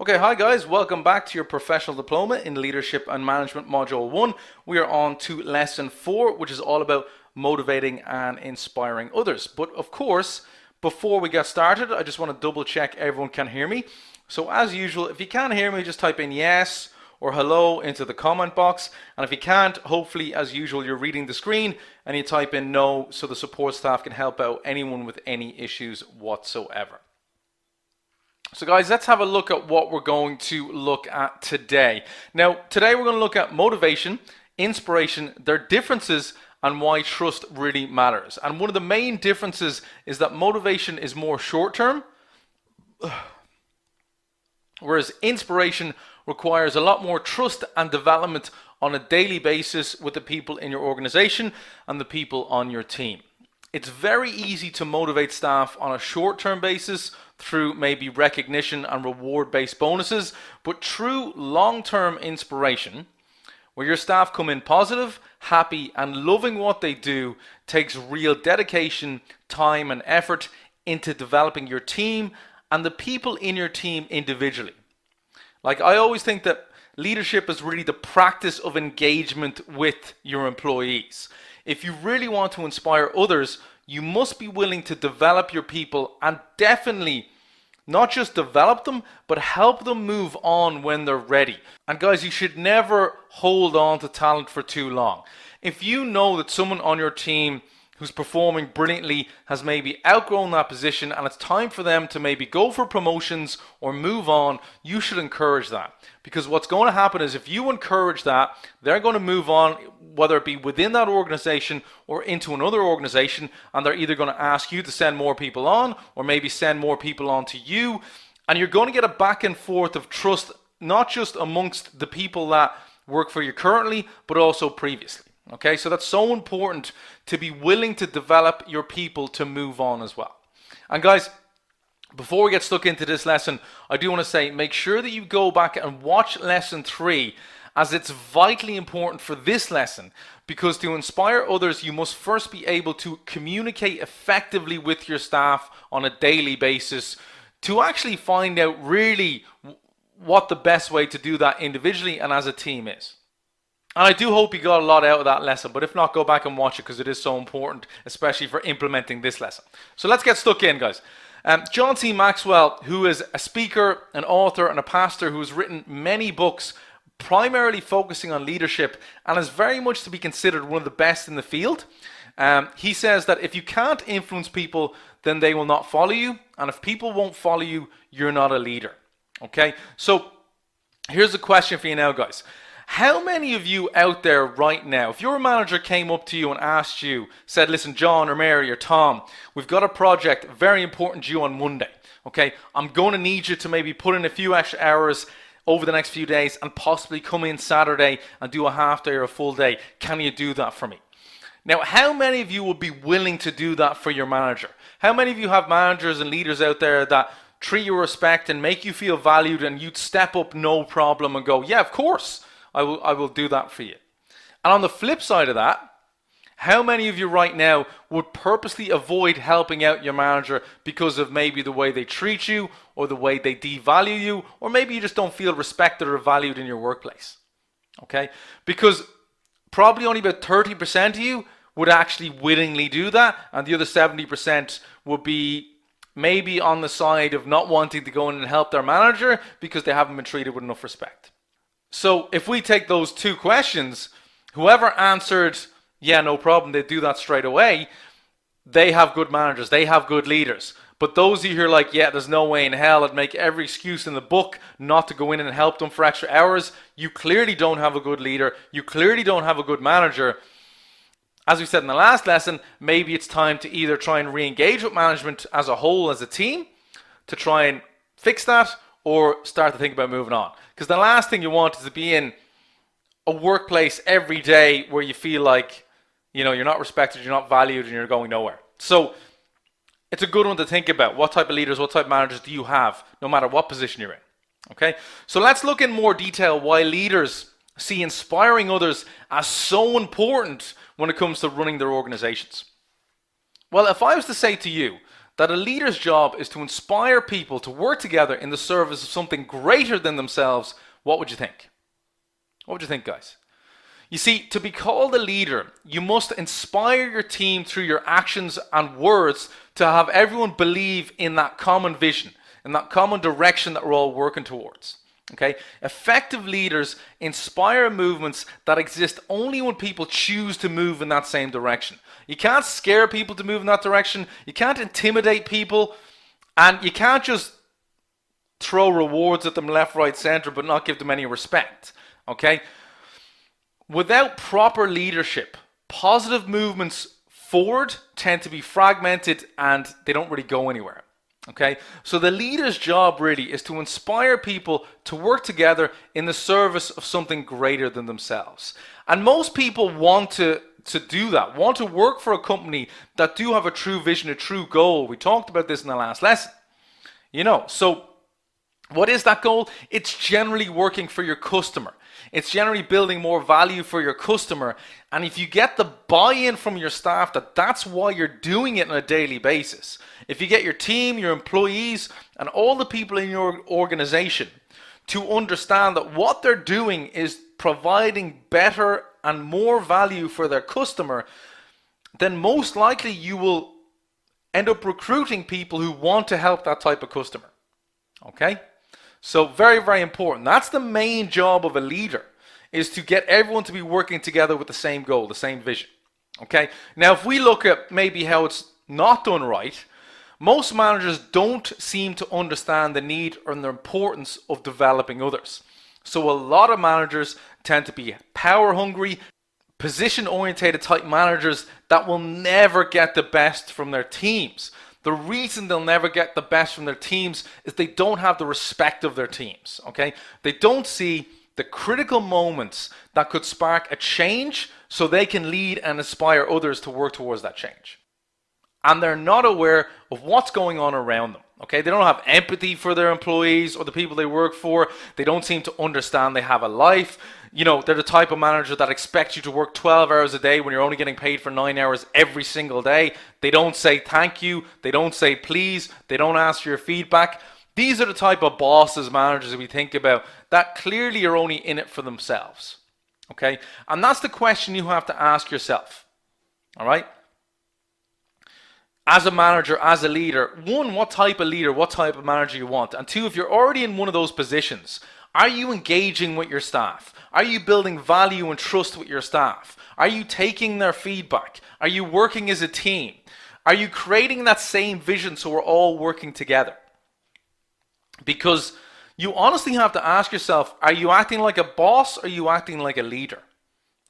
Okay, hi guys, welcome back to your professional diploma in leadership and management module 1. We are on to lesson 4, which is all about motivating and inspiring others. But of course, before we get started, I just want to double check everyone can hear me. So as usual, if you can't hear me, just type in yes or hello into the comment box. And if you can't, hopefully as usual, you're reading the screen and you type in no so the support staff can help out anyone with any issues whatsoever. So guys, let's have a look at what we're going to look at today. Now, today we're going to look at motivation, inspiration, their differences, and why trust really matters. And one of the main differences is that motivation is more short-term, whereas inspiration requires a lot more trust and development on a daily basis with the people in your organization and the people on your team. It's very easy to motivate staff on a short-term basis through maybe recognition and reward-based bonuses, but true long-term inspiration, where your staff come in positive, happy, and loving what they do, takes real dedication, time, and effort into developing your team and the people in your team individually. Like, I always think that leadership is really the practice of engagement with your employees. If you really want to inspire others, you must be willing to develop your people and definitely not just develop them, but help them move on when they're ready. And guys, you should never hold on to talent for too long. If you know that someone on your team who's performing brilliantly has maybe outgrown that position and it's time for them to maybe go for promotions or move on, you should encourage that. Because what's going to happen is if you encourage that, they're going to move on, whether it be within that organization or into another organization, and they're either going to ask you to send more people on or maybe send more people on to you. And you're going to get a back and forth of trust, not just amongst the people that work for you currently, but also previously. Okay, so that's so important to be willing to develop your people to move on as well. And guys, before we get stuck into this lesson, I do want to say, make sure that you go back and watch lesson 3, as it's vitally important for this lesson, because to inspire others, you must first be able to communicate effectively with your staff on a daily basis to actually find out really what the best way to do that individually and as a team is. And I do hope you got a lot out of that lesson, but if not, go back and watch it because it is so important, especially for implementing this lesson. So let's get stuck in, guys. John C. Maxwell, who is a speaker, an author, and a pastor who has written many books primarily focusing on leadership and is very much to be considered one of the best in the field. He says that if you can't influence people, then they will not follow you. And if people won't follow you, you're not a leader. Okay, so here's a question for you now, guys. How many of you out there right now, if your manager came up to you and asked you, said, listen, John or Mary or Tom, we've got a project very important due on Monday, okay? I'm going to need you to maybe put in a few extra hours over the next few days and possibly come in Saturday and do a half day or a full day. Can you do that for me? Now, how many of you would be willing to do that for your manager? How many of you have managers and leaders out there that treat you with respect and make you feel valued and you'd step up no problem and go, yeah, of course. I will do that for you. And on the flip side of that, how many of you right now would purposely avoid helping out your manager because of maybe the way they treat you or the way they devalue you, or maybe you just don't feel respected or valued in your workplace? Okay? Because probably only about 30% of you would actually willingly do that, and the other 70% would be maybe on the side of not wanting to go in and help their manager because they haven't been treated with enough respect. So if we take those two questions, whoever answered, yeah, no problem, they do that straight away, they have good managers, they have good leaders. But those of you who are like, yeah, there's no way in hell, I'd make every excuse in the book not to go in and help them for extra hours, you clearly don't have a good leader, you clearly don't have a good manager. As we said in the last lesson, maybe it's time to either try and re-engage with management as a whole, as a team, to try and fix that, or start to think about moving on. Because the last thing you want is to be in a workplace every day where you feel like, you know, you're not respected, you're not valued, and you're going nowhere. So it's a good one to think about. What type of leaders, what type of managers do you have, no matter what position you're in? Okay, so let's look in more detail why leaders see inspiring others as so important when it comes to running their organizations. Well, if I was to say to you that a leader's job is to inspire people to work together in the service of something greater than themselves, what would you think? What would you think, guys? You see, to be called a leader, you must inspire your team through your actions and words to have everyone believe in that common vision, in that common direction that we're all working towards. Okay? Effective leaders inspire movements that exist only when people choose to move in that same direction. You can't scare people to move in that direction. You can't intimidate people. And you can't just throw rewards at them left, right, center, but not give them any respect. Okay? Without proper leadership, positive movements forward tend to be fragmented and they don't really go anywhere. Okay, so the leader's job really is to inspire people to work together in the service of something greater than themselves. And most people want to do that, want to work for a company that do have a true vision, a true goal. We talked about this in the last lesson. So what is that goal? It's generally working for your customer. It's generally building more value for your customer. And if you get the buy-in from your staff that that's why you're doing it on a daily basis, if you get your team, your employees, and all the people in your organization to understand that what they're doing is providing better and more value for their customer, then most likely you will end up recruiting people who want to help that type of customer. Okay? So very, very important. That's the main job of a leader, is to get everyone to be working together with the same goal, the same vision. Okay? Now, if we look at maybe how it's not done right, most managers don't seem to understand the need or the importance of developing others. So a lot of managers tend to be power hungry, position oriented type managers that will never get the best from their teams. The reason they'll never get the best from their teams is they don't have the respect of their teams, okay? They don't see the critical moments that could spark a change so they can lead and inspire others to work towards that change. And they're not aware of what's going on around them, okay? They don't have empathy for their employees or the people they work for. They don't seem to understand they have a life. They're the type of manager that expects you to work 12 hours a day when you're only getting paid for 9 hours every single day. They don't say thank you. They don't say please. They don't ask for your feedback. These are the type of bosses, managers that we think about that clearly are only in it for themselves. Okay? And that's the question you have to ask yourself. All right? As a manager, as a leader, one, what type of leader, what type of manager you want? And two, if you're already in one of those positions, are you engaging with your staff? Are you building value and trust with your staff? Are you taking their feedback? Are you working as a team? Are you creating that same vision so we're all working together? Because you honestly have to ask yourself, are you acting like a boss or are you acting like a leader?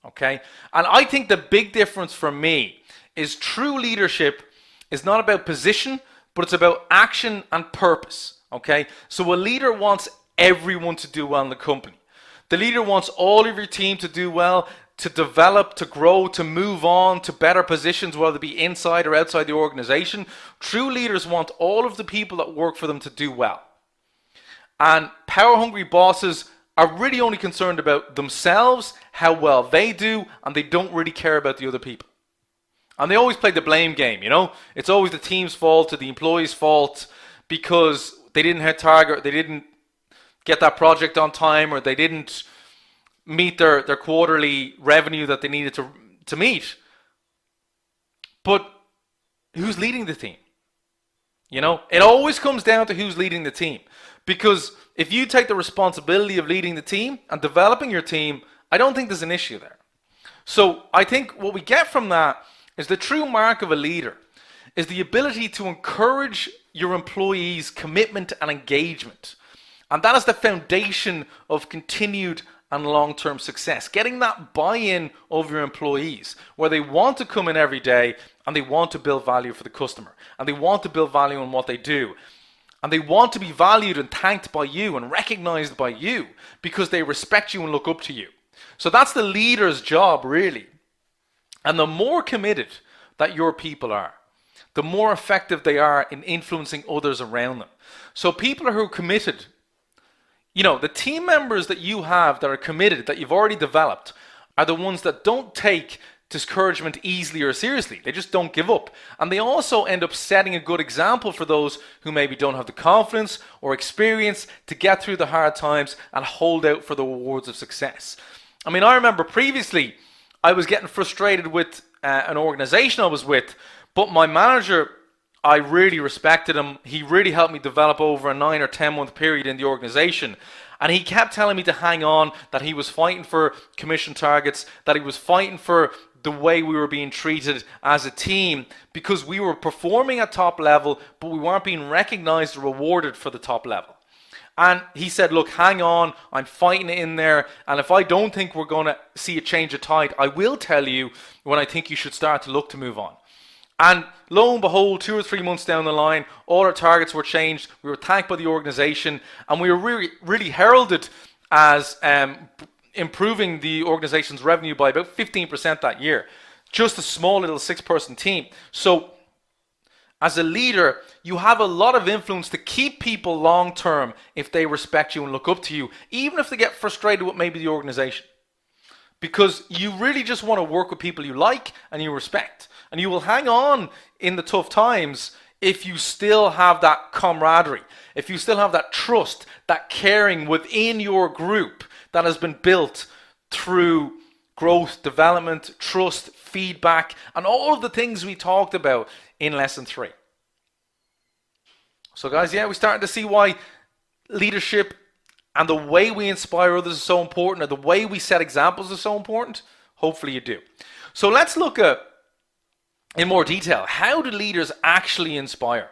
Okay? And I think the big difference for me is true leadership is not about position, but it's about action and purpose. Okay? So a leader wants everyone to do well in the company. The leader wants all of your team to do well, to develop, to grow, to move on to better positions, whether it be inside or outside the organization. True leaders want all of the people that work for them to do well. And power-hungry bosses are really only concerned about themselves, how well they do, and they don't really care about the other people. And they always play the blame game, It's always the team's fault or the employee's fault because they didn't hit target, they didn't get that project on time, or they didn't meet their quarterly revenue that they needed to meet. But who's leading the team? It always comes down to who's leading the team. Because if you take the responsibility of leading the team and developing your team, I don't think there's an issue there. So I think what we get from that is the true mark of a leader is the ability to encourage your employees' commitment and engagement. And that is the foundation of continued and long-term success. Getting that buy-in of your employees where they want to come in every day and they want to build value for the customer. And they want to build value in what they do. And they want to be valued and thanked by you and recognized by you because they respect you and look up to you. So that's the leader's job, really. And the more committed that your people are, the more effective they are in influencing others around them. So people who are committed, the team members that you have that are committed, that you've already developed, are the ones that don't take discouragement easily or seriously. They just don't give up. And they also end up setting a good example for those who maybe don't have the confidence or experience to get through the hard times and hold out for the rewards of success. I mean, I remember previously I was getting frustrated with an organization I was with, but my manager, I really respected him. He really helped me develop over a 9 or 10 month period in the organization. And he kept telling me to hang on, that he was fighting for commission targets, that he was fighting for the way we were being treated as a team, because we were performing at top level, but we weren't being recognized or rewarded for the top level. And he said, look, hang on, I'm fighting in there, and if I don't think we're going to see a change of tide, I will tell you when I think you should start to look to move on. And lo and behold, 2 or 3 months down the line, all our targets were changed. We were thanked by the organization, and we were really heralded as improving the organization's revenue by about 15% that year. Just a small little 6-person team. So as a leader, you have a lot of influence to keep people long term if they respect you and look up to you, even if they get frustrated with maybe the organization. Because you really just want to work with people you like and you respect. And you will hang on in the tough times if you still have that camaraderie, if you still have that trust, that caring within your group that has been built through growth, development, trust, feedback, and all of the things we talked about in lesson 3. So guys, yeah, we're starting to see why leadership and the way we inspire others is so important, and the way we set examples is so important. Hopefully you do. So let's look at, in more detail, how do leaders actually inspire?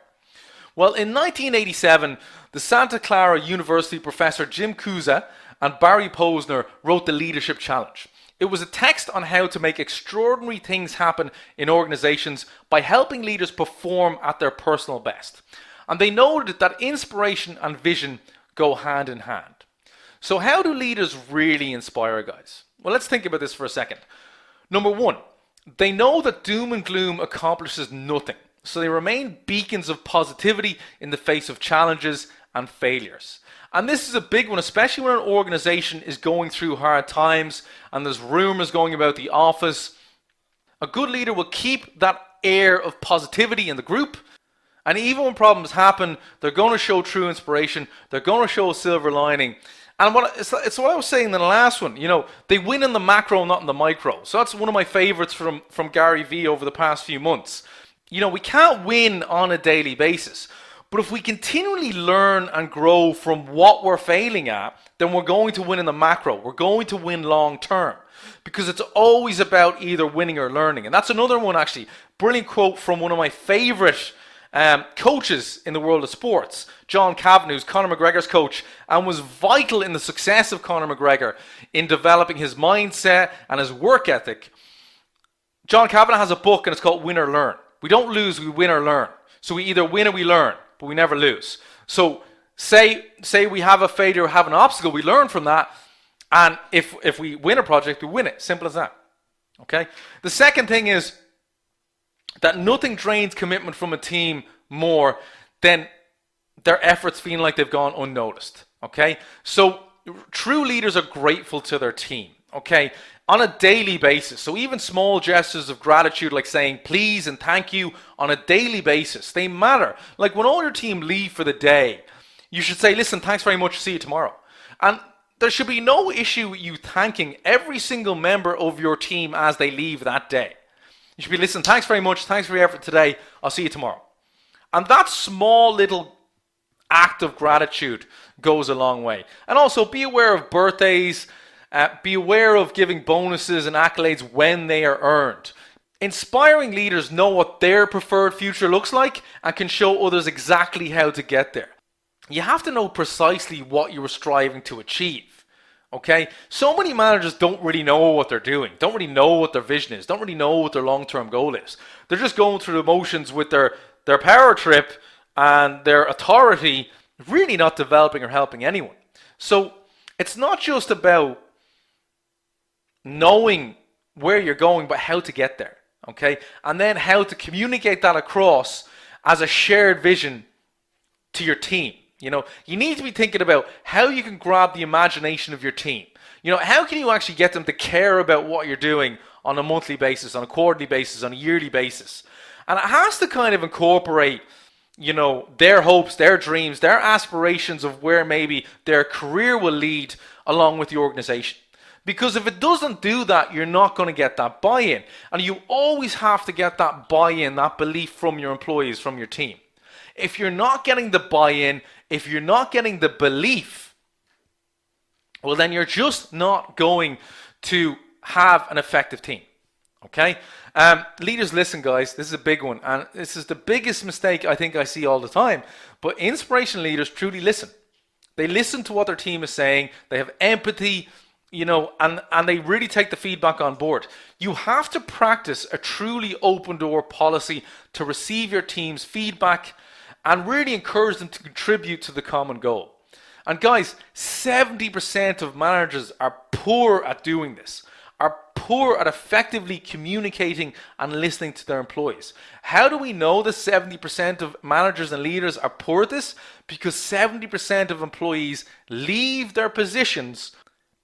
Well, in 1987, the Santa Clara University professor Jim Cusa and Barry Posner wrote the Leadership Challenge. It was a text on how to make extraordinary things happen in organizations by helping leaders perform at their personal best. And they noted that inspiration and vision go hand in hand. So how do leaders really inspire, guys? Well, let's think about this for a second. Number 1, they know that doom and gloom accomplishes nothing. So they remain beacons of positivity in the face of challenges and failures. And this is a big one, especially when an organization is going through hard times and there's rumors going about the office. A good leader will keep that air of positivity in the group. And even when problems happen, they're going to show true inspiration. They're going to show a silver lining. And it's what I was saying in the last one. You know, they win in the macro, not in the micro. So that's one of my favorites from Gary Vee over the past few months. You know, we can't win on a daily basis. But if we continually learn and grow from what we're failing at, then we're going to win in the macro. We're going to win long term. Because it's always about either winning or learning. And that's another one, actually. Brilliant quote from one of my favorite coaches in the world of sports, John Kavanagh, who's Conor McGregor's coach, and was vital in the success of Conor McGregor in developing his mindset and his work ethic. John Kavanagh has a book, and it's called Win or Learn. We don't lose, we win or learn. So we either win or we learn, but we never lose. So say we have a failure or have an obstacle, we learn from that, and if we win a project, we win it. Simple as that. Okay? The second thing is that nothing drains commitment from a team more than their efforts feeling like they've gone unnoticed. Okay? So true leaders are grateful to their team. Okay? On a daily basis. So even small gestures of gratitude, like saying please and thank you on a daily basis, they matter. Like when all your team leave for the day, you should say, listen, thanks very much, see you tomorrow. And there should be no issue with you thanking every single member of your team as they leave that day. You should be, listen, thanks very much, thanks for your effort today, I'll see you tomorrow. And that small little act of gratitude goes a long way. And also be aware of birthdays, be aware of giving bonuses and accolades when they are earned. Inspiring leaders know what their preferred future looks like and can show others exactly how to get there. You have to know precisely what you are striving to achieve. Okay? So many managers don't really know what they're doing, don't really know what their vision is, don't really know what their long-term goal is. They're just going through the motions with their power trip and their authority, really not developing or helping anyone. So it's not just about knowing where you're going, but how to get there. Okay? And then how to communicate that across as a shared vision to your team. You know, you need to be thinking about how you can grab the imagination of your team. You know, how can you actually get them to care about what you're doing on a monthly basis, on a quarterly basis, on a yearly basis. And it has to kind of incorporate, you know, their hopes, their dreams, their aspirations of where maybe their career will lead along with the organization. Because if it doesn't do that, you're not going to get that buy-in. And you always have to get that buy-in, that belief from your employees, from your team. If you're not getting the buy-in, if you're not getting the belief, well, then you're just not going to have an effective team. Okay? Leaders, listen, guys, this is a big one. And this is the biggest mistake I think I see all the time. But inspirational leaders truly listen. They listen to what their team is saying. They have empathy, you know, and they really take the feedback on board. You have to practice a truly open door policy to receive your team's feedback and really encourage them to contribute to the common goal. And guys, 70% of managers are poor at doing this, are poor at effectively communicating and listening to their employees. How do we know that 70% of managers and leaders are poor at this? Because 70% of employees leave their positions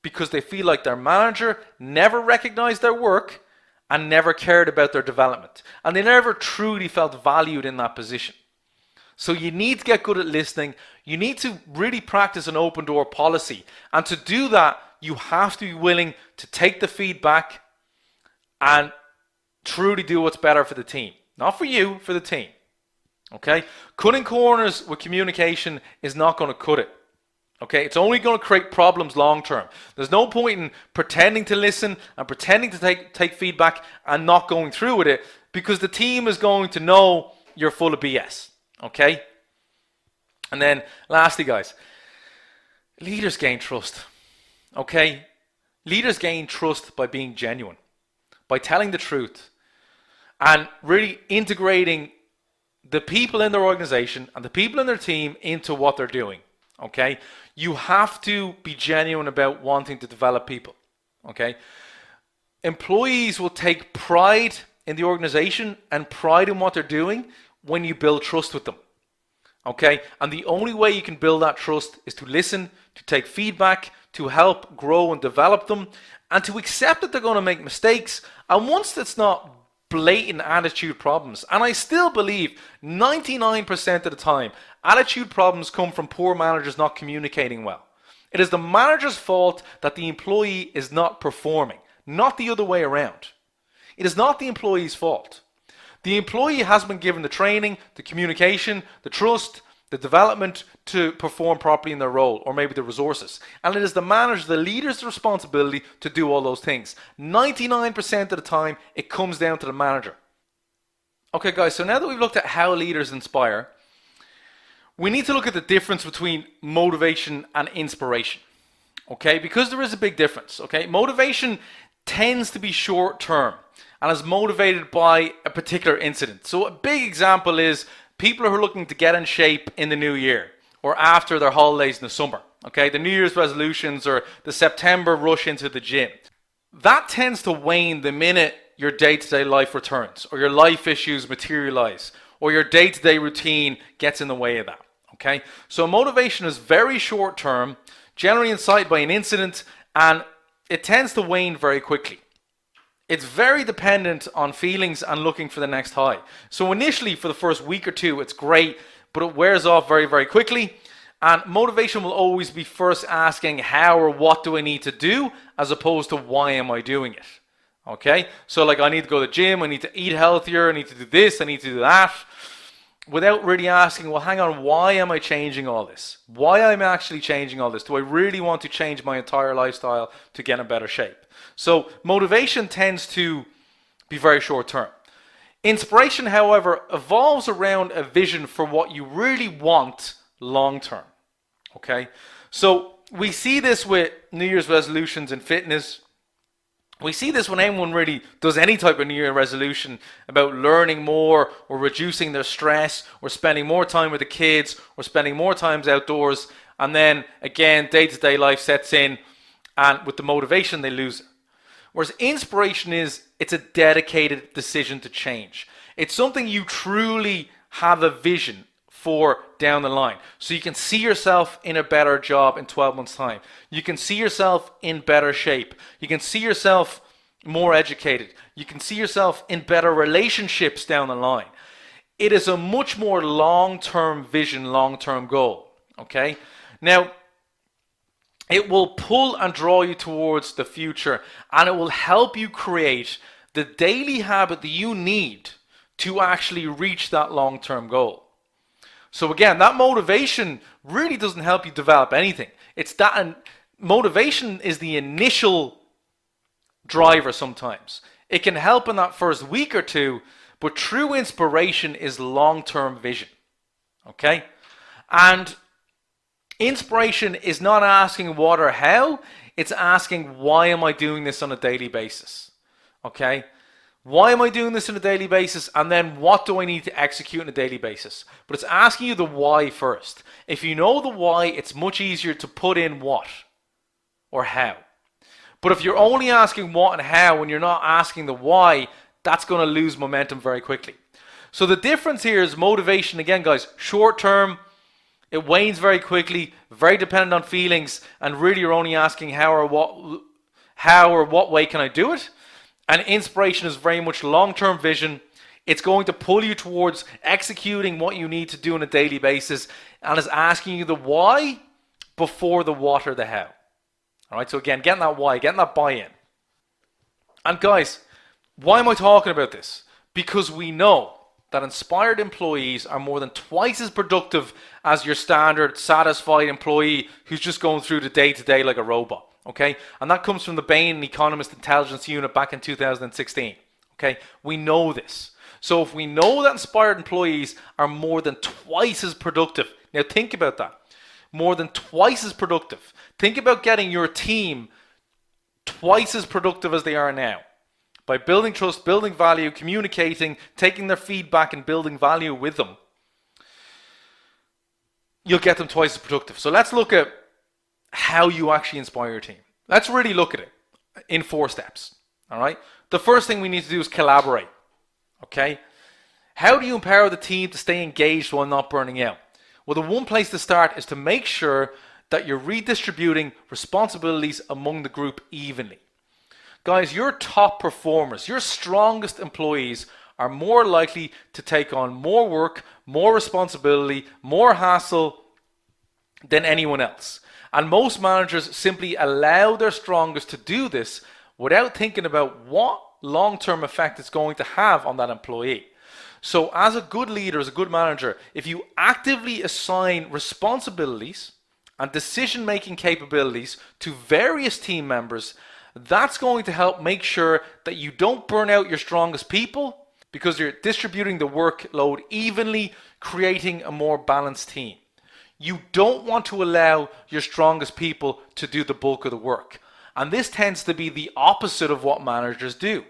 because they feel like their manager never recognized their work and never cared about their development. And they never truly felt valued in that position. So you need to get good at listening. You need to really practice an open door policy. And to do that, you have to be willing to take the feedback and truly do what's better for the team. Not for you, for the team. Okay? Cutting corners with communication is not going to cut it. Okay? It's only going to create problems long term. There's no point in pretending to listen and pretending to take feedback and not going through with it, because the team is going to know you're full of BS. Okay? And then lastly, guys, leaders gain trust. Okay? Leaders gain trust by being genuine, by telling the truth, and really integrating the people in their organization and the people in their team into what they're doing. Okay? You have to be genuine about wanting to develop people. Okay? Employees will take pride in the organization and pride in what they're doing when you build trust with them. Okay? And the only way you can build that trust is to listen, to take feedback, to help grow and develop them, and to accept that they're going to make mistakes. And once it's not blatant attitude problems, and I still believe 99% of the time, attitude problems come from poor managers not communicating well. It is the manager's fault that the employee is not performing, not the other way around. It is not the employee's fault. The employee has been given the training, the communication, the trust, the development to perform properly in their role, or maybe the resources. And it is the manager, the leader's responsibility to do all those things. 99% of the time, it comes down to the manager. Okay, guys, so now that we've looked at how leaders inspire, we need to look at the difference between motivation and inspiration. Okay, because there is a big difference. Okay, motivation tends to be short term and is motivated by a particular incident. So a big example is people who are looking to get in shape in the new year or after their holidays in the summer. Okay, the New Year's resolutions or the September rush into the gym. That tends to wane the minute your day-to-day life returns, or your life issues materialize, or your day-to-day routine gets in the way of that. Okay, so motivation is very short term, generally incited by an incident, and it tends to wane very quickly. It's very dependent on feelings and looking for the next high. So initially, for the first week or two, it's great, but it wears off very, very quickly. And motivation will always be first asking how or what do I need to do, as opposed to why am I doing it. Okay? So like, I need to go to the gym, I need to eat healthier, I need to do this, I need to do that. Without really asking, well, hang on, why am I changing all this? Why am I actually changing all this? Do I really want to change my entire lifestyle to get in better shape? So motivation tends to be very short term. Inspiration, however, evolves around a vision for what you really want long term. Okay? So we see this with New Year's resolutions in fitness. We see this when anyone really does any type of New Year resolution about learning more or reducing their stress or spending more time with the kids or spending more time outdoors. And then again, day-to-day life sets in, and with the motivation, they lose it. Whereas inspiration it's a dedicated decision to change. It's something you truly have a vision for down the line. So you can see yourself in a better job in 12 months' time. You can see yourself in better shape. You can see yourself more educated. You can see yourself in better relationships down the line. It is a much more long-term vision, long-term goal. Okay? Now, it will pull and draw you towards the future, and it will help you create the daily habit that you need to actually reach that long-term goal. So again, that motivation really doesn't help you develop anything. It's that, and motivation is the initial driver sometimes. It can help in that first week or two, but true inspiration is long-term vision. Okay? And inspiration is not asking what or how, it's asking why am I doing this on a daily basis? Okay? Why am I doing this on a daily basis? And then what do I need to execute on a daily basis? But it's asking you the why first. If you know the why, it's much easier to put in what or how. But if you're only asking what and how and you're not asking the why, that's going to lose momentum very quickly. So the difference here is motivation, again guys, short term, it wanes very quickly, very dependent on feelings, and really you're only asking how or what way can I do it? And inspiration is very much long-term vision. It's going to pull you towards executing what you need to do on a daily basis, and is asking you the why before the what or the how. All right, so again, getting that why, getting that buy-in. And guys, why am I talking about this? Because we know that inspired employees are more than twice as productive as your standard satisfied employee who's just going through the day-to-day like a robot. Okay, and that comes from the Bain Economist Intelligence Unit back in 2016. Okay, we know this. So if we know that inspired employees are more than twice as productive, now think about that. More than twice as productive. Think about getting your team twice as productive as they are now. By building trust, building value, communicating, taking their feedback and building value with them, you'll get them twice as productive. So let's look at how you actually inspire your team. Let's really look at it in 4 steps. All right. The first thing we need to do is collaborate. Okay. How do you empower the team to stay engaged while not burning out? Well, the one place to start is to make sure that you're redistributing responsibilities among the group evenly. Guys, your top performers, your strongest employees are more likely to take on more work, more responsibility, more hassle than anyone else. And most managers simply allow their strongest to do this without thinking about what long-term effect it's going to have on that employee. So as a good leader, as a good manager, if you actively assign responsibilities and decision-making capabilities to various team members, that's going to help make sure that you don't burn out your strongest people because you're distributing the workload evenly, creating a more balanced team. You don't want to allow your strongest people to do the bulk of the work. And this tends to be the opposite of what managers do.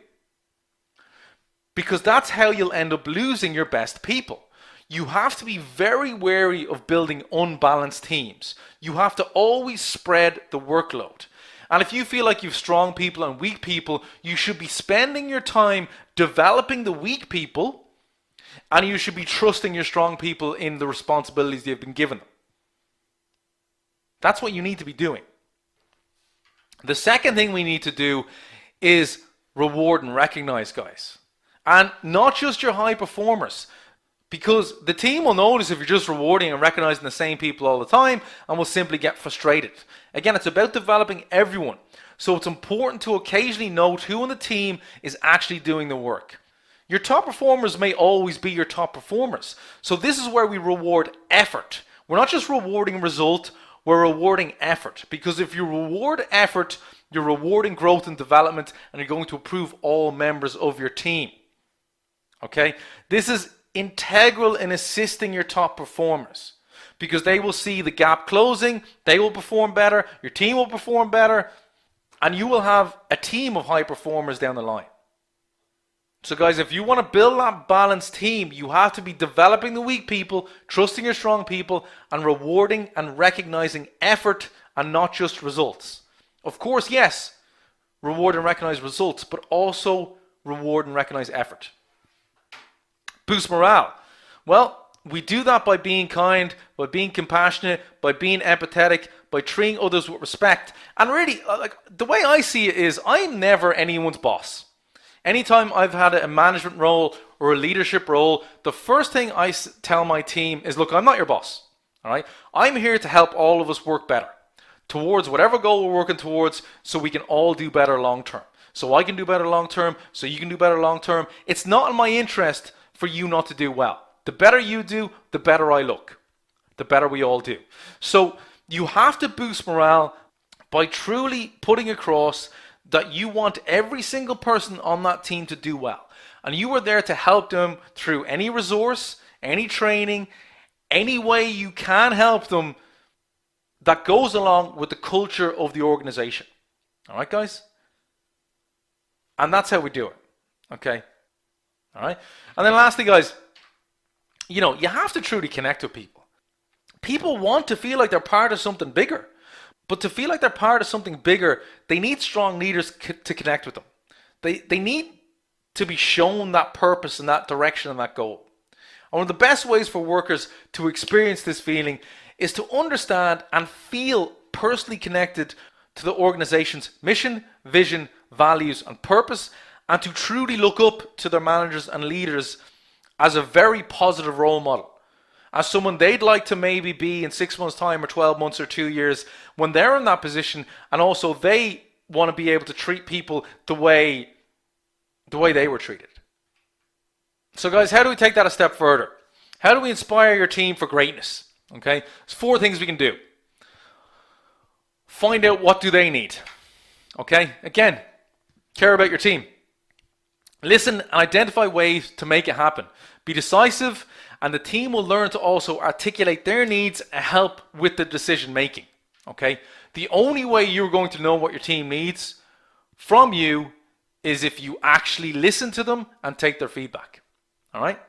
Because that's how you'll end up losing your best people. You have to be very wary of building unbalanced teams. You have to always spread the workload. And if you feel like you've strong people and weak people, you should be spending your time developing the weak people, and you should be trusting your strong people in the responsibilities you've been given them. That's what you need to be doing. The second thing we need to do is reward and recognize, guys. And not just your high performers. Because the team will notice if you're just rewarding and recognizing the same people all the time and will simply get frustrated. Again, it's about developing everyone. So it's important to occasionally note who on the team is actually doing the work. Your top performers may always be your top performers. So this is where we reward effort. We're not just rewarding result, we're rewarding effort. Because if you reward effort, you're rewarding growth and development, and you're going to improve all members of your team. Okay? This is integral in assisting your top performers because they will see the gap closing, they will perform better, your team will perform better, and you will have a team of high performers down the line. So guys, if you want to build that balanced team, you have to be developing the weak people, trusting your strong people, and rewarding and recognizing effort and not just results. Of course, yes, reward and recognize results, but also reward and recognize effort. Boost morale. Well, We do that by being kind, by being compassionate, by being empathetic, by treating others with respect. And really, like the way I see it is, I'm never anyone's boss. Anytime I've had a management role or a leadership role, the first thing I tell my team is, look, I'm not your boss. All right? I'm here to help all of us work better towards whatever goal we're working towards, so we can all do better long term. So I can do better long term, so you can do better long term. It's not in my interest for you not to do well. The better you do, the better I look. The better we all do. So you have to boost morale by truly putting across that you want every single person on that team to do well. And you are there to help them through any resource, any training, any way you can help them that goes along with the culture of the organization. All right, guys? And that's how we do it. Okay? All right? And then lastly, guys, you have to truly connect with people. People want to feel like they're part of something bigger. But to feel like they're part of something bigger, they need strong leaders to connect with them. They need to be shown that purpose and that direction and that goal. And one of the best ways for workers to experience this feeling is to understand and feel personally connected to the organization's mission, vision, values, and purpose, and to truly look up to their managers and leaders as a very positive role model, as someone they'd like to maybe be in 6 months' time or 12 months or 2 years when they're in that position, and also they want to be able to treat people the way they were treated. So guys, how do we take that a step further? How do we inspire your team for greatness? Okay, there's 4 things we can do. Find out what do they need. Okay, again, care about your team. Listen and identify ways to make it happen. Be decisive, and the team will learn to also articulate their needs and help with the decision making. Okay, the only way you're going to know what your team needs from you is if you actually listen to them and take their feedback. All right.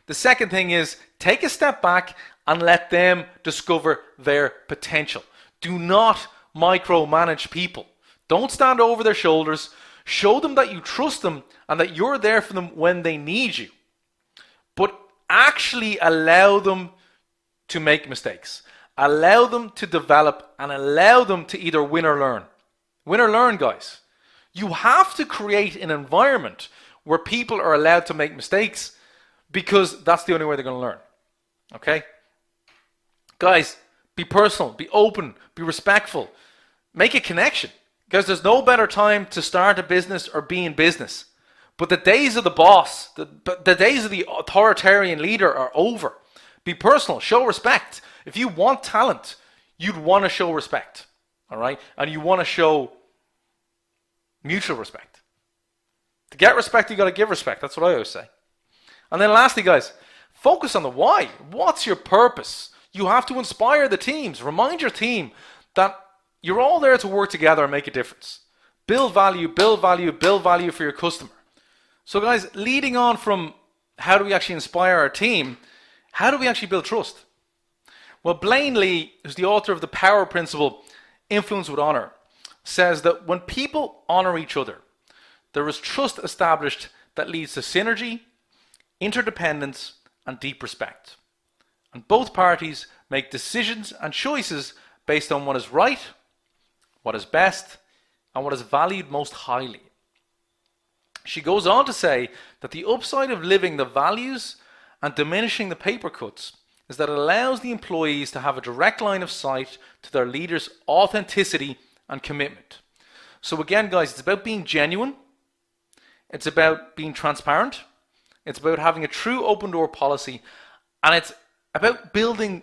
The second thing is take a step back and let them discover their potential. Do not micromanage people. Don't stand over their shoulders. Show them that you trust them and that you're there for them when they need you. But actually allow them to make mistakes. Allow them to develop and allow them to either win or learn. Win or learn, guys. You have to create an environment where people are allowed to make mistakes, because that's the only way they're going to learn. Okay? Guys, be personal, be open, be respectful. Make a connection. Because there's no better time to start a business or be in business. But the days of the boss, the days of the authoritarian leader are over. Be personal, show respect. If you want talent, you'd want to show respect. All right? And you want to show mutual respect. To get respect, you got to give respect. That's what I always say. And then lastly, guys, focus on the why. What's your purpose? You have to inspire the teams. Remind your team that you're all there to work together and make a difference. Build value, build value, build value for your customer. So guys, leading on from how do we actually inspire our team, how do we actually build trust? Well, Blaine Lee, who's the author of the Power Principle, Influence with Honor, says that when people honor each other, there is trust established that leads to synergy, interdependence, and deep respect. And both parties make decisions and choices based on what is right, what is best, and what is valued most highly. She goes on to say that the upside of living the values and diminishing the paper cuts is that it allows the employees to have a direct line of sight to their leaders' authenticity and commitment. So again, guys, it's about being genuine. It's about being transparent. It's about having a true open door policy. And it's about building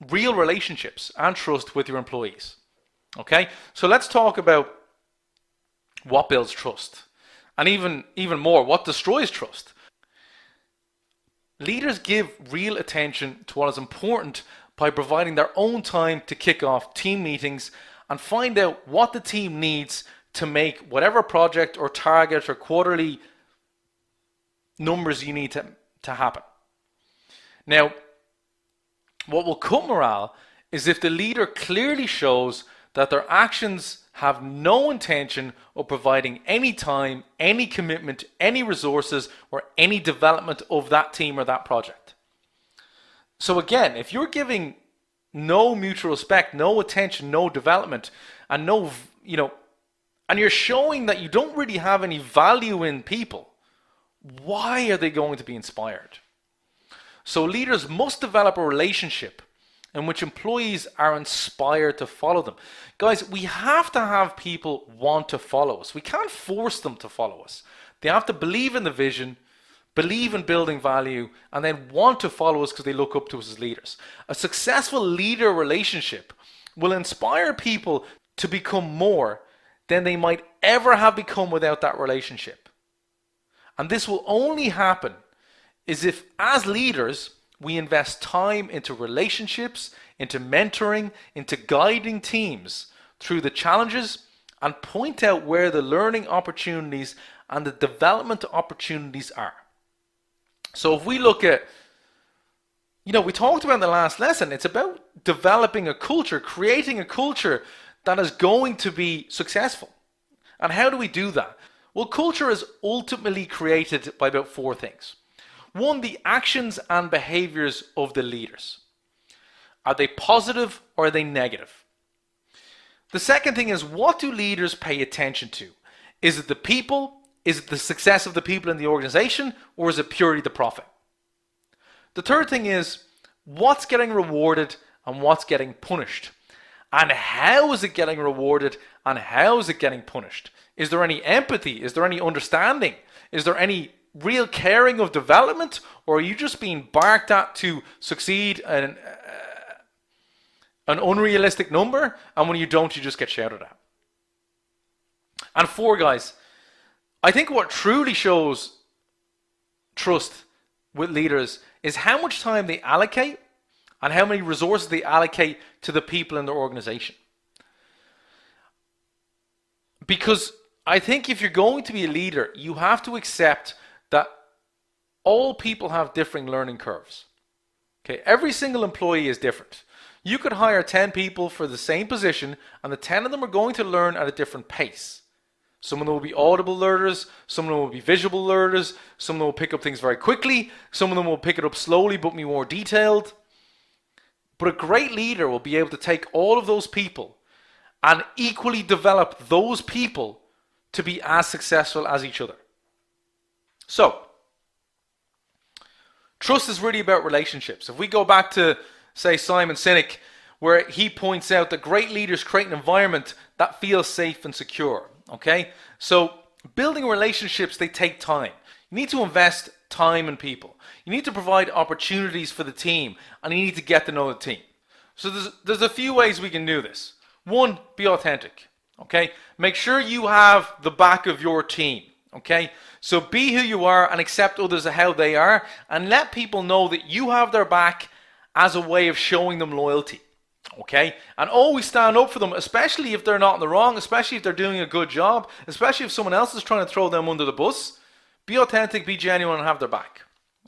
real relationships and trust with your employees. Okay? So let's talk about what builds trust. And even more, what destroys trust. Leaders give real attention to what is important by providing their own time to kick off team meetings and find out what the team needs to make whatever project or target or quarterly numbers you need to happen. Now, what will cut morale is if the leader clearly shows that their actions have no intention of providing any time, any commitment, any resources, or any development of that team or that project. So again, if you're giving no mutual respect, no attention, no development, and no, and you're showing that you don't really have any value in people, why are they going to be inspired? So leaders must develop a relationship in which employees are inspired to follow them. Guys, we have to have people want to follow us. We can't force them to follow us. They have to believe in the vision, believe in building value, and then want to follow us because they look up to us as leaders. A successful leader relationship will inspire people to become more than they might ever have become without that relationship. And this will only happen is if, as leaders, we invest time into relationships, into mentoring, into guiding teams through the challenges, and point out where the learning opportunities and the development opportunities are. So if we look at, we talked about in the last lesson, it's about developing a culture, creating a culture that is going to be successful. And how do we do that? Well, culture is ultimately created by about 4 things. 1, the actions and behaviors of the leaders. Are they positive or are they negative? The second thing is, what do leaders pay attention to? Is it the people? Is it the success of the people in the organization? Or is it purely the profit? The third thing is, what's getting rewarded and what's getting punished? And how is it getting rewarded and how is it getting punished? Is there any empathy? Is there any understanding? Is there any real caring of development? Or are you just being barked at to succeed an unrealistic number, and when you don't, you just get shouted at? And 4, guys, I think what truly shows trust with leaders is how much time they allocate and how many resources they allocate to the people in their organization. Because I think if you're going to be a leader, you have to accept that all people have differing learning curves. Okay, every single employee is different. You could hire 10 people for the same position, and the 10 of them are going to learn at a different pace. Some of them will be audible learners, some of them will be visual learners, some of them will pick up things very quickly, some of them will pick it up slowly but be more detailed. But a great leader will be able to take all of those people and equally develop those people to be as successful as each other. So, trust is really about relationships. If we go back to, say, Simon Sinek, where he points out that great leaders create an environment that feels safe and secure. Okay? So, building relationships, they take time. You need to invest time in people. You need to provide opportunities for the team, and you need to get to know the team. So there's a few ways we can do this. 1, be authentic. Okay? Make sure you have the back of your team. Okay? So be who you are and accept others how they are, and let people know that you have their back as a way of showing them loyalty. Okay? And always stand up for them, especially if they're not in the wrong, especially if they're doing a good job, especially if someone else is trying to throw them under the bus. Be authentic, be genuine, and have their back.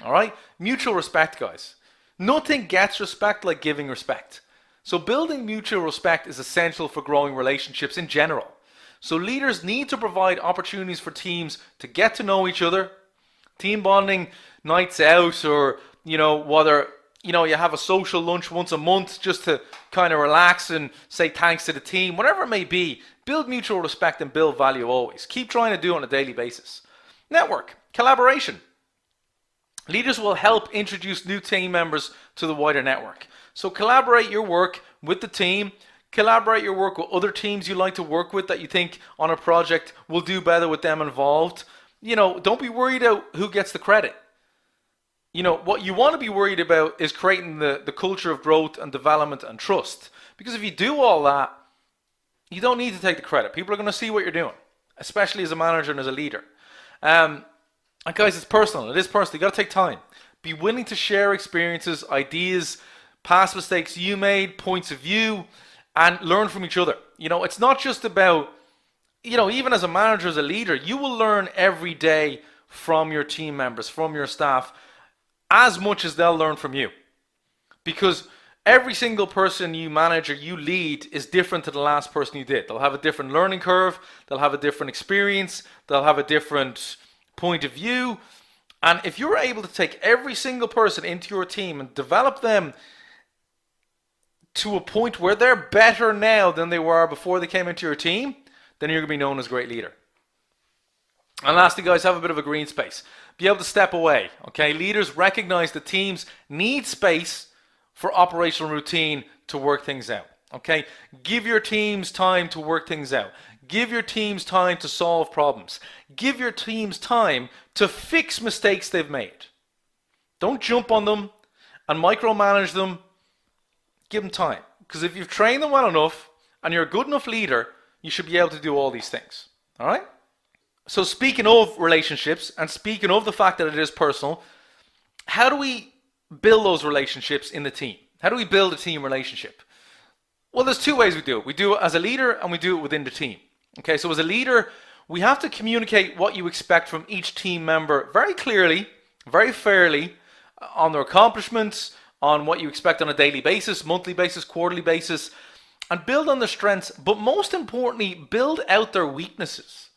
Alright? Mutual respect, guys. Nothing gets respect like giving respect. So building mutual respect is essential for growing relationships in general. So leaders need to provide opportunities for teams to get to know each other. Team bonding, nights out, or, whether, you have a social lunch once a month just to kind of relax and say thanks to the team, whatever it may be. Build mutual respect and build value always. Keep trying to do it on a daily basis. Network, collaboration. Leaders will help introduce new team members to the wider network. So collaborate your work with the team. Collaborate your work with other teams you like to work with that you think on a project will do better with them involved. Don't be worried about who gets the credit. What you want to be worried about is creating the culture of growth and development and trust. Because if you do all that, you don't need to take the credit. People are going to see what you're doing, especially as a manager and as a leader. And guys, it's personal. It is personal. You got to take time. Be willing to share experiences, ideas, past mistakes you made, points of view, and learn from each other. It's not just about, even as a manager, as a leader, you will learn every day from your team members, from your staff, as much as they'll learn from you. Because every single person you manage or you lead is different to the last person you did. They'll have a different learning curve, they'll have a different experience, they'll have a different point of view, And if you're able to take every single person into your team and develop them to a point where they're better now than they were before they came into your team, then you're going to be known as a great leader. And lastly, guys, have a bit of a green space. Be able to step away. Okay, leaders recognize that teams need space for operational routine to work things out. Okay, give your teams time to work things out. Give your teams time to solve problems. Give your teams time to fix mistakes they've made. Don't jump on them and micromanage them. Give them time. Because if you've trained them well enough and you're a good enough leader, you should be able to do all these things. All right? So speaking of relationships and speaking of the fact that it is personal, how do we build those relationships in the team? How do we build a team relationship? Well, there's two ways we do it. We do it as a leader and we do it within the team. Okay, so as a leader, we have to communicate what you expect from each team member very clearly, very fairly, on their accomplishments, on what you expect on a daily basis, monthly basis, quarterly basis, and build on their strengths, but most importantly, build out their weaknesses.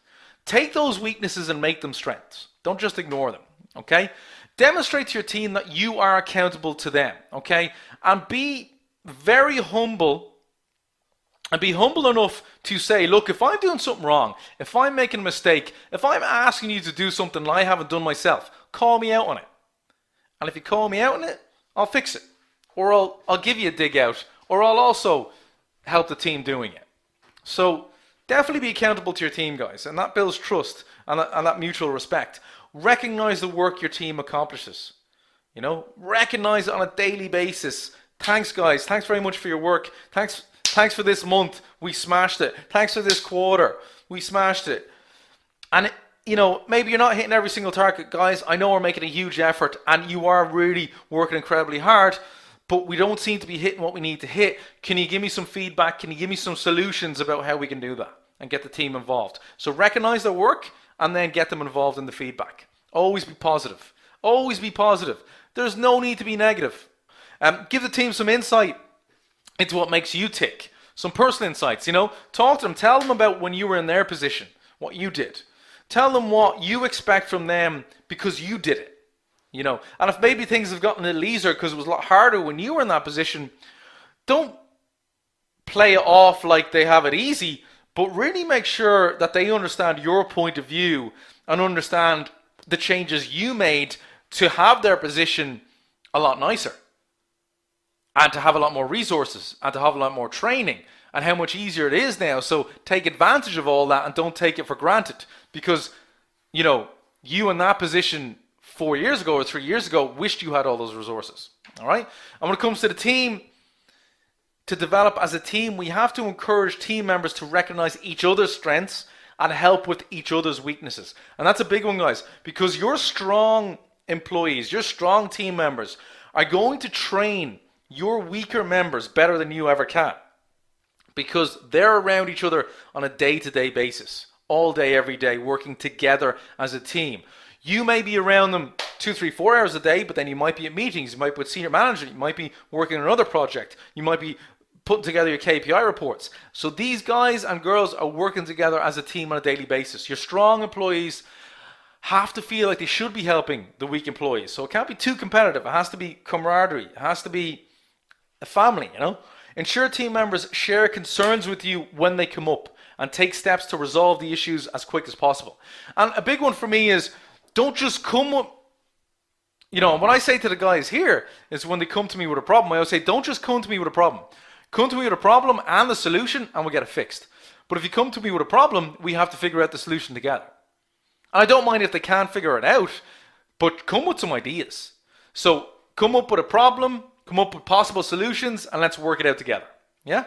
Take those weaknesses and make them strengths. Don't just ignore them, okay? Demonstrate to your team that you are accountable to them, okay? And be very humble. And be humble enough to say, look, if I'm doing something wrong, if I'm making a mistake, if I'm asking you to do something that I haven't done myself, call me out on it. And if you call me out on it, I'll fix it. Or I'll give you a dig out. Or I'll also help the team doing it. So definitely be accountable to your team, guys. And that builds trust and that mutual respect. Recognize the work your team accomplishes. You know, recognize it on a daily basis. Thanks, guys. Thanks very much for your work. Thanks for this month. We smashed it. Thanks for this quarter. We smashed it. And, you know, maybe you're not hitting every single target, guys. I know we're making a huge effort and you are really working incredibly hard, but we don't seem to be hitting what we need to hit. Can you give me some feedback? Can you give me some solutions about how we can do that and get the team involved? So recognize their work and then get them involved in the feedback. Always be positive. Always be positive. There's no need to be negative. Give the team some insight into what makes you tick. Some personal insights, you know. Talk to them. Tell them about when you were in their position, what you did. Tell them what you expect from them because you did it, you know. And if maybe things have gotten a little easier because it was a lot harder when you were in that position, don't play it off like they have it easy, but really make sure that they understand your point of view and understand the changes you made to have their position a lot nicer. And to have a lot more resources, and to have a lot more training, and how much easier it is now. So take advantage of all that and don't take it for granted. Because, you know, you in that position 4 years ago or 3 years ago wished you had all those resources. All right? And when it comes to the team, to develop as a team, we have to encourage team members to recognize each other's strengths and help with each other's weaknesses. And that's a big one, guys, because your strong employees, your strong team members are going to train your weaker members better than you ever can, because they're around each other on a day-to-day basis, all day, every day, working together as a team. You may be around them 2, 3, 4 hours a day, but then you might be at meetings, you might be with senior management, you might be working on another project, you might be putting together your KPI reports. So these guys and girls are working together as a team on a daily basis. Your strong employees have to feel like they should be helping the weak employees. So it can't be too competitive. It has to be camaraderie. It has to be a family, you know. Ensure team members share concerns with you when they come up and take steps to resolve the issues as quick as possible. And a big one for me is don't just come up, you know, what I say to the guys here is when they come to me with a problem, I always say, don't just come to me with a problem. Come to me with a problem and the solution and we'll get it fixed. But if you come to me with a problem, we have to figure out the solution together. And I don't mind if they can't figure it out, but come with some ideas. So come up with a problem, come up with possible solutions, and let's work it out together. Yeah?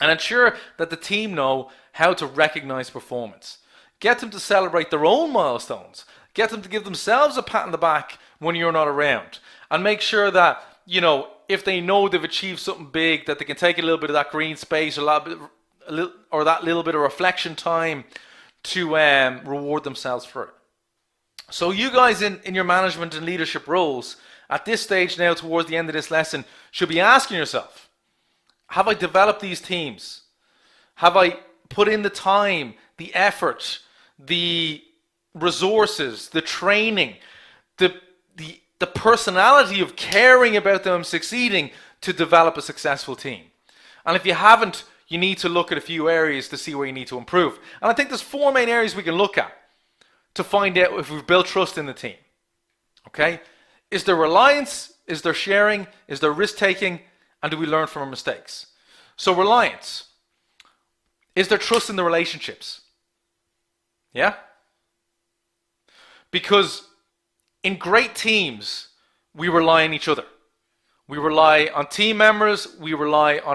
And ensure that the team know how to recognize performance. Get them to celebrate their own milestones. Get them to give themselves a pat on the back when you're not around. And make sure that, you know, if they know they've achieved something big, that they can take a little bit of that green space or that little bit of reflection time to reward themselves for it. So you guys in your management and leadership roles, at this stage now, towards the end of this lesson, should be asking yourself, have I developed these teams? Have I put in the time, the effort, the resources, the training, the personality of caring about them succeeding to develop a successful team. And if you haven't, you need to look at a few areas to see where you need to improve. And I think there's 4 main areas we can look at to find out if we've built trust in the team. Okay? Is there reliance? Is there sharing? Is there risk taking? And do we learn from our mistakes? So reliance. Is there trust in the relationships? Yeah? Because in great teams, we rely on each other. We rely on team members. We rely on our